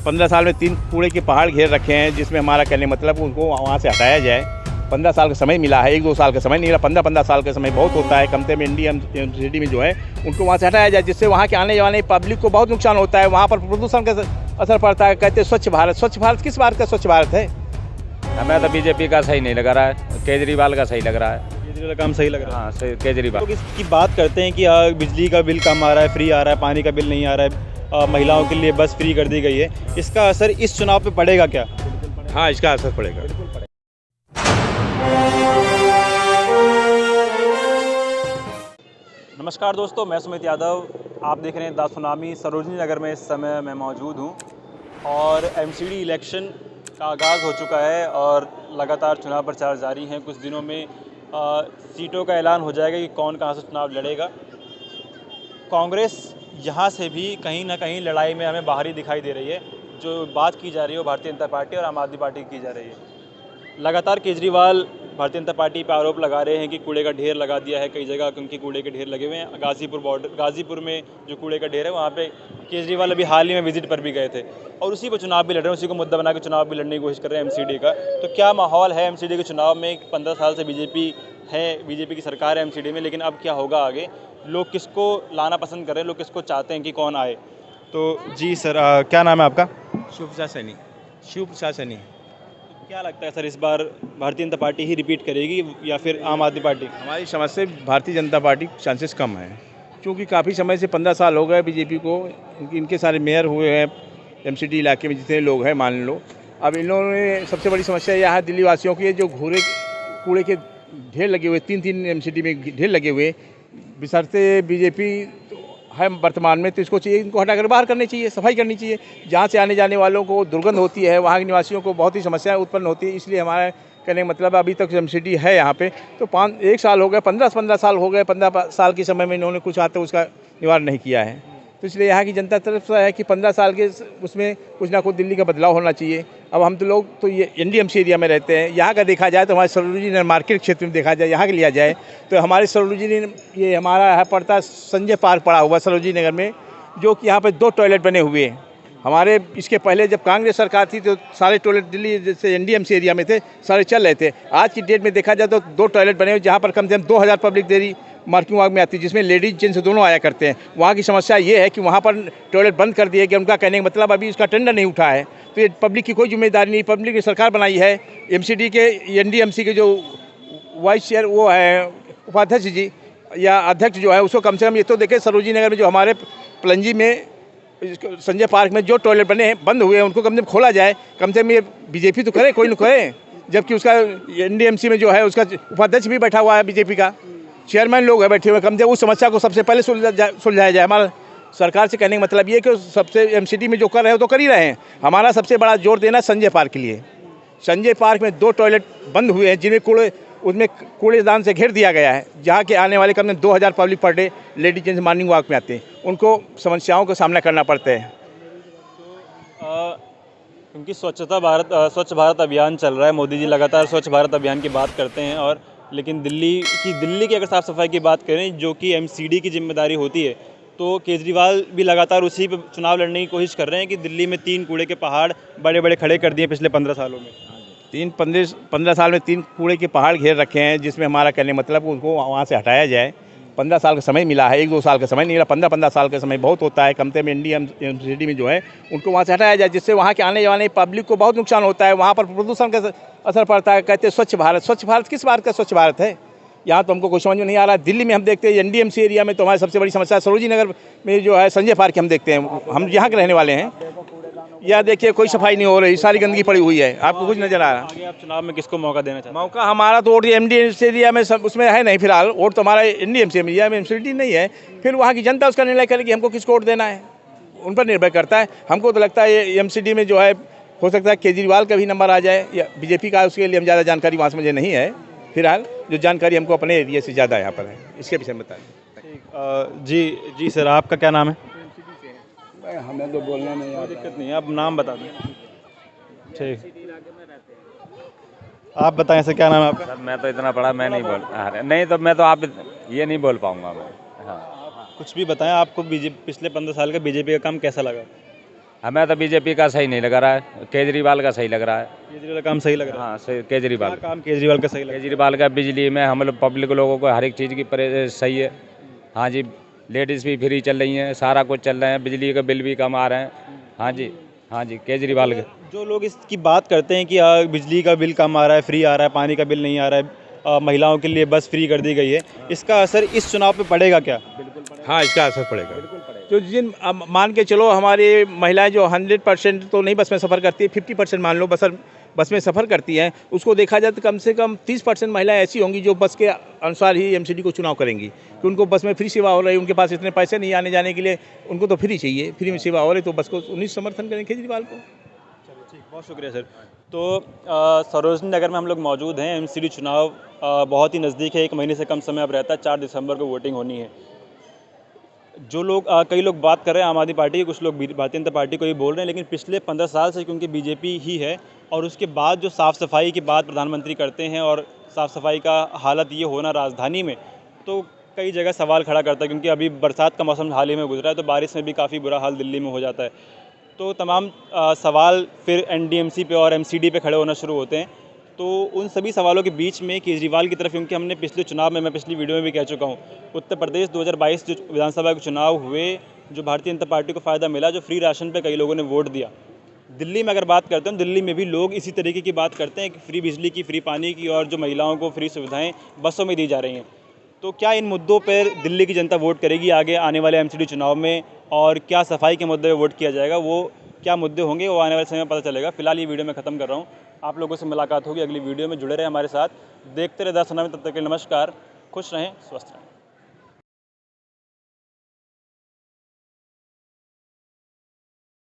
15 साल में 3 कूड़े के पहाड़ घेर रखे हैं, जिसमें हमारा कहने मतलब उनको वहाँ से हटाया जाए। 15 साल का समय मिला है, 1-2 साल का समय नहीं मिला। 15 साल का समय बहुत होता है। कमते में इंडियन सिटी में जो है उनको वहाँ से हटाया जाए, जिससे वहाँ के आने वाले पब्लिक को बहुत नुकसान होता है। वहाँ पर प्रदूषण का असर पड़ता है। कहते हैं स्वच्छ भारत किस बात का स्वच्छ भारत है? हमें तो बीजेपी का सही नहीं लग रहा है, केजरीवाल का सही लग रहा है। केजरीवाल का काम सही लग रहा है। हाँ सही, केजरीवाल। लोग इसकी बात करते हैं कि बिजली का बिल कम आ रहा है, फ्री आ रहा है, पानी का बिल नहीं आ रहा है, महिलाओं के लिए बस फ्री कर दी गई है। इसका असर इस चुनाव पे पड़ेगा क्या? हाँ, इसका असर पड़ेगा। नमस्कार दोस्तों, मैं सुमित यादव। आप देख रहे हैं द सुनामी। सरोजनी नगर में इस समय मैं मौजूद हूँ और एमसीडी इलेक्शन का आगाज़ हो चुका है और लगातार चुनाव प्रचार जारी हैं। कुछ दिनों में सीटों का ऐलान हो जाएगा कि कौन कहाँ से चुनाव लड़ेगा। कांग्रेस यहाँ से भी कहीं ना कहीं लड़ाई में हमें बाहरी दिखाई दे रही है। जो बात की जा रही है वो भारतीय जनता पार्टी और आम आदमी पार्टी की जा रही है। लगातार केजरीवाल भारतीय जनता पार्टी पर आरोप लगा रहे हैं कि कूड़े का ढेर लगा दिया है कई जगह, क्योंकि कूड़े के ढेर लगे हुए हैं। गाज़ीपुर में जो कूड़े का ढेर है वहाँ पे केजरीवाल अभी हाल ही में विजिट पर भी गए थे और उसी पर चुनाव भी लड़ रहे हैं, उसी को मुद्दा बना के चुनाव भी लड़ने की कोशिश कर रहे हैं एमसीडी का। तो क्या माहौल है एमसीडी के चुनाव में? 15 साल से बीजेपी की सरकार है एमसीडी में, लेकिन अब क्या होगा आगे? लोग किसको लाना पसंद कर रहे हैं, लोग किसको चाहते हैं कि कौन आए? तो जी सर, क्या नाम है आपका? शिव प्रसाद सैनी। क्या लगता है सर, इस बार भारतीय जनता पार्टी ही रिपीट करेगी या फिर आम आदमी पार्टी? हमारी समझ से भारतीय जनता पार्टी चांसेस कम है, क्योंकि काफ़ी समय से 15 साल हो गए बीजेपी को। इनके सारे मेयर हुए हैं एमसीडी इलाके में, जितने लोग हैं मान लो। अब इन लोगों ने सबसे बड़ी समस्या यह है दिल्ली वासियों की, जो कूड़े के ढेर लगे हुए, 3 एमसीडी में ढेर लगे हुए। बिसरते बीजेपी है वर्तमान में, तो इसको चाहिए, इनको हटाकर बाहर करनी चाहिए, सफाई करनी चाहिए। जहाँ से आने जाने वालों को दुर्गंध होती है, वहाँ के निवासियों को बहुत ही समस्या उत्पन्न होती है। इसलिए हमारा कहने का मतलब अभी तक एमसीडी है यहाँ पे तो 1 साल हो गए, 15 साल हो गए। 15 साल के समय में इन्होंने कुछ आता उसका निवारण नहीं किया है। तो इसलिए यहाँ की जनता तरफ से है कि 15 साल के उसमें कुछ ना कुछ दिल्ली का बदलाव होना चाहिए। अब हम तो लोग तो ये एनडीएमसी एरिया में रहते हैं। यहाँ का देखा जाए तो हमारे सरोजनी नगर मार्केट क्षेत्र में देखा जाए, यहाँ के लिया जाए तो हमारे सरोजनी ये हमारा यहाँ पड़ता संजय पार्क पड़ा हुआ सरोजनी नगर में, जो कि यहाँ पे 2 टॉयलेट बने हुए हैं। हमारे इसके पहले जब कांग्रेस सरकार थी तो सारे टॉयलेट दिल्ली जैसे एनडीएमसी एरिया में थे, सारे चल रहे थे। आज की डेट में देखा जाए तो 2 टॉयलेट बने हुए, जहाँ पर कम से कम 2000 पब्लिक देरी मार्किंग वार्ड में आती है, जिसमें लेडीज जेंट्स दोनों आया करते हैं। वहाँ की समस्या ये है कि वहाँ पर टॉयलेट बंद कर दिए गए। उनका कहने का मतलब अभी इसका टेंडर नहीं उठा है, तो ये पब्लिक की कोई जिम्मेदारी नहीं। पब्लिक ने सरकार बनाई है। एमसीडी के एनडीएमसी के जो वाइस चेयर वो है उपाध्यक्ष जी या अध्यक्ष जो है, उसको कम से कम ये तो देखें सरोजनी नगर में जो हमारे पलंजी में संजय पार्क में जो टॉयलेट बने हैं बंद हुए हैं, उनको कम से कम खोला जाए। कम से कम ये बीजेपी तो करे, कोई न करे। जबकि उसका एनडीएमसी में जो है उसका उपाध्यक्ष भी बैठा हुआ है, बीजेपी का चेयरमैन लोग हैं बैठे हुए। कम से कम उस समस्या को सबसे पहले सुलझाया जाए। हमारा सरकार से कहने का मतलब ये है कि सबसे एमसीडी में जो कर रहे हो तो कर ही रहे हैं। हमारा सबसे बड़ा जोर देना संजय पार्क के लिए। संजय पार्क में 2 टॉयलेट बंद हुए हैं, जिन्हें उसमें कूड़ेदान से घेर दिया गया है, जहाँ के आने वाले कम से 2000 public per day ladies gents morning walk में आते हैं। उनको समस्याओं का सामना करना पड़ता है। क्योंकि स्वच्छ भारत अभियान चल रहा है, मोदी जी लगातार स्वच्छ भारत अभियान की बात करते हैं और लेकिन दिल्ली की अगर साफ़ सफाई की बात करें, जो कि एमसीडी की जिम्मेदारी होती है, तो केजरीवाल भी लगातार उसी पे चुनाव लड़ने की कोशिश कर रहे हैं कि दिल्ली में 3 कूड़े के पहाड़ बड़े बड़े खड़े कर दिए पिछले 15 सालों में। 15 साल में 3 कूड़े के पहाड़ घेर रखे हैं, जिसमें हमारा कहने मतलब उनको वहाँ से हटाया जाए। 15 साल का समय मिला है, 1-2 साल का समय नहीं मिला। 15 साल का समय बहुत होता है। कमते में एमसीडी में जो है उनको वहाँ से हटाया जाए, जिससे वहाँ के आने वाले पब्लिक को बहुत नुकसान होता है। वहाँ पर प्रदूषण का असर पड़ता है। कहते हैं स्वच्छ भारत किस बात का स्वच्छ भारत है? यहाँ तो हमको कुछ समझ में नहीं आ रहा। दिल्ली में हम देखते हैं एनडीएमसी एरिया में तो हमारी सबसे बड़ी समस्या सरोजनी नगर में जो है संजय पार्क हम देखते हैं। हम यहाँ के रहने वाले हैं। या देखिए कोई सफाई नहीं हो रही, सारी गंदगी पड़ी हुई है। आपको कुछ नजर आ रहा है? आगे आप चुनाव में किसको मौका देना चाहते हैं? मौका हमारा तो वोट एमडीएमसी एरिया में सब उसमें है नहीं फिलहाल। वोट तो हमारा एनडीएमसी एरिया में एमसीडी नहीं है। फिर वहाँ की जनता उसका निर्णय करेगी हमको किसको वोट देना है, उन पर निर्भर करता है। हमको तो लगता है ये एमसीडी में जो है हो सकता है केजरीवाल का भी नंबर आ जाए या बीजेपी का। उसके लिए हम ज़्यादा जानकारी वहाँ से मुझे नहीं है फिलहाल। जो जानकारी हमको अपने एरिया से ज़्यादा यहाँ पर है, इसके विषय में बताएं। जी सर, आपका क्या नाम है? हमें तो बोलना नहीं आता। दिक्कत नहीं है, आप नाम बता दें। ठीक, आप बताएं सर, क्या नाम है आपका? सर मैं तो इतना पढ़ा मैं नहीं बोल नहीं तो मैं तो आप ये नहीं बोल पाऊँगा मैं। हाँ, कुछ भी बताएं, आपको बीजेपी पिछले 15 साल का बीजेपी का काम कैसा लगा? हमें तो बीजेपी का सही नहीं लग रहा है, केजरीवाल का सही लग रहा है। केजरीवाल का काम सही लग रहा है? हाँ केजरीवाल क्या काम केजरीवाल का सही लग रहा केजरीवाल का बिजली में हम लोग पब्लिक लोगों को हर एक चीज़ की सही है। हाँ जी, लेडीज़ भी फ्री चल रही हैं, सारा कुछ चल रहा है, बिजली का बिल भी कम आ रहे हैं। हाँ जी, हाँ जी, केजरीवाल के। है? जो लोग इसकी बात करते हैं कि बिजली का बिल कम आ रहा है, फ्री आ रहा है, पानी का बिल नहीं आ रहा है, महिलाओं के लिए बस फ्री कर दी गई है, इसका असर इस चुनाव पे पड़ेगा क्या? हाँ, इसका असर पड़ेगा। जो जिन अब मान के चलो हमारी महिलाएं जो 100% तो नहीं बस में सफ़र करती है, 50% मान लो बस में सफ़र करती हैं, उसको देखा जाए तो कम से कम 30% महिलाएं ऐसी होंगी जो बस के अनुसार ही एमसीडी को चुनाव करेंगी कि उनको बस में फ्री सेवा हो रही है, उनके पास इतने पैसे नहीं आने जाने के लिए, उनको तो फ्री चाहिए, फ्री में सेवा हो रही तो बस को उन्हीं समर्थन करें केजरीवाल को। ठीक, बहुत शुक्रिया सर। तो सरोजनी नगर में हम लोग मौजूद हैं। एमसीडी चुनाव बहुत ही नज़दीक है, 1 महीने से कम समय अब रहता है, 4 दिसंबर को वोटिंग होनी है। जो लोग कई लोग बात कर रहे हैं आम आदमी पार्टी के, कुछ लोग भारतीय जनता पार्टी को ही बोल रहे हैं, लेकिन पिछले 15 साल से क्योंकि बीजेपी ही है और उसके बाद जो साफ़ सफाई की बात प्रधानमंत्री करते हैं और साफ़ सफाई का हालत ये होना राजधानी में, तो कई जगह सवाल खड़ा करता है, क्योंकि अभी बरसात का मौसम हाल ही में गुजरा है, तो बारिश में भी काफ़ी बुरा हाल दिल्ली में हो जाता है। तो तमाम सवाल फिर एनडीएमसी पे और एमसीडी पे खड़े होना शुरू होते हैं। तो उन सभी सवालों के बीच में केजरीवाल की तरफ, क्योंकि हमने पिछले चुनाव में, मैं पिछली वीडियो में भी कह चुका हूँ, उत्तर प्रदेश 2022 जो विधानसभा के चुनाव हुए, जो भारतीय जनता पार्टी को फ़ायदा मिला, जो फ्री राशन पे कई लोगों ने वोट दिया। दिल्ली में अगर बात करते हैं, दिल्ली में भी लोग इसी तरीके की बात करते हैं कि फ्री बिजली की, फ्री पानी की और जो महिलाओं को फ्री सुविधाएँ बसों में दी जा रही हैं। तो क्या इन मुद्दों पर दिल्ली की जनता वोट करेगी आगे आने वाले एमसीडी चुनाव में, और क्या सफाई के मुद्दे पर वोट किया जाएगा, वो क्या मुद्दे होंगे वो आने वाले समय में पता चलेगा। फिलहाल ये वीडियो मैं ख़त्म कर रहा हूँ। आप लोगों से मुलाकात होगी अगली वीडियो में, जुड़े रहे हमारे साथ, देखते रहे 10 सुनामी। तब तक के लिए नमस्कार, खुश रहें, स्वस्थ रहें।